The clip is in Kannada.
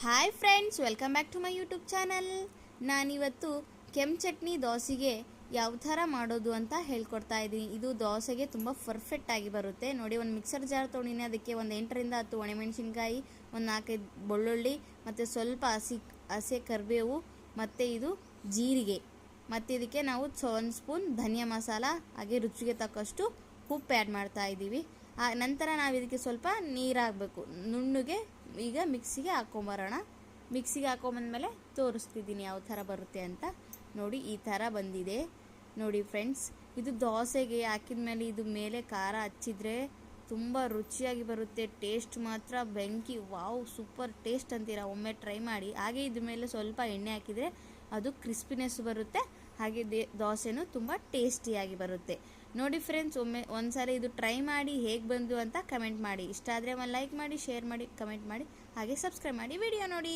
Hi friends, welcome back to my YouTube channel. ನಾನಿವತ್ತು ಕೆಂಪು ಚಟ್ನಿ ದೋಸೆಗೆ ಯಾವ ಥರ ಮಾಡೋದು ಅಂತ ಹೇಳ್ಕೊಡ್ತಾ ಇದ್ದೀನಿ. ಇದು ದೋಸೆಗೆ ತುಂಬ ಪರ್ಫೆಕ್ಟಾಗಿ ಬರುತ್ತೆ. ನೋಡಿ, ಒಂದು ಮಿಕ್ಸರ್ ಜಾರ್ ತೊಗೊಂಡಿನಿ. ಅದಕ್ಕೆ ಒಂದು 8ರಿಂದ 10 ಒಣಮೆಣಸಿನ್ಕಾಯಿ, ಒಂದು 4-5 ಬೆಳ್ಳುಳ್ಳಿ ಮತ್ತು ಸ್ವಲ್ಪ ಹಸಿ ಕರಿಬೇವು ಮತ್ತು ಇದು ಜೀರಿಗೆ, ಮತ್ತು ಇದಕ್ಕೆ ನಾವು 1 ಸ್ಪೂನ್ ಧನಿಯಾ ಮಸಾಲ, ಹಾಗೆ ರುಚಿಗೆ ತಕ್ಕಷ್ಟು ಉಪ್ಪು ಆ್ಯಡ್ ಮಾಡ್ತಾ ಇದ್ದೀವಿ. ನಂತರ ನಾವು ಇದಕ್ಕೆ ಸ್ವಲ್ಪ ನೀರು ಹಾಕಬೇಕು, ನುಣ್ಣಗೆ. ಈಗ ಮಿಕ್ಸಿಗೆ ಹಾಕೊಂಬರೋಣ. ಮಿಕ್ಸಿಗೆ ಹಾಕೊಂಬಂದ್ಮೇಲೆ ತೋರಿಸ್ತಿದ್ದೀನಿ ಯಾವ ಥರ ಬರುತ್ತೆ ಅಂತ. ನೋಡಿ, ಈ ಥರ ಬಂದಿದೆ. ನೋಡಿ ಫ್ರೆಂಡ್ಸ್, ಇದು ದೋಸೆಗೆ ಹಾಕಿದ ಮೇಲೆ ಇದು ಮೇಲೆ ಖಾರ ಹಚ್ಚಿದ್ರೆ ತುಂಬ ರುಚಿಯಾಗಿ ಬರುತ್ತೆ. ಟೇಸ್ಟ್ ಮಾತ್ರ ಬೆಂಕಿ, ವಾವ್, ಸೂಪರ್ ಟೇಸ್ಟ್ ಅಂತೀರಾ. ಒಮ್ಮೆ ಟ್ರೈ ಮಾಡಿ. ಹಾಗೆ ಇದ್ರ ಮೇಲೆ ಸ್ವಲ್ಪ ಎಣ್ಣೆ ಹಾಕಿದರೆ ಅದು ಕ್ರಿಸ್ಪಿನೆಸ್ ಬರುತ್ತೆ, ಹಾಗೆ ದೋಸೆನೂ ತುಂಬ ಟೇಸ್ಟಿಯಾಗಿ ಬರುತ್ತೆ. ನೋಡಿ ಫ್ರೆಂಡ್ಸ್, ಒಂದ್ಸಾರಿ ಇದು ಟ್ರೈ ಮಾಡಿ ಹೇಗೆ ಬಂದು ಅಂತ ಕಮೆಂಟ್ ಮಾಡಿ. ಇಷ್ಟ ಆದರೆ ಒಂದು ಲೈಕ್ ಮಾಡಿ, ಶೇರ್ ಮಾಡಿ, ಕಮೆಂಟ್ ಮಾಡಿ, ಹಾಗೆ ಸಬ್ಸ್ಕ್ರೈಬ್ ಮಾಡಿ, ವಿಡಿಯೋ ನೋಡಿ.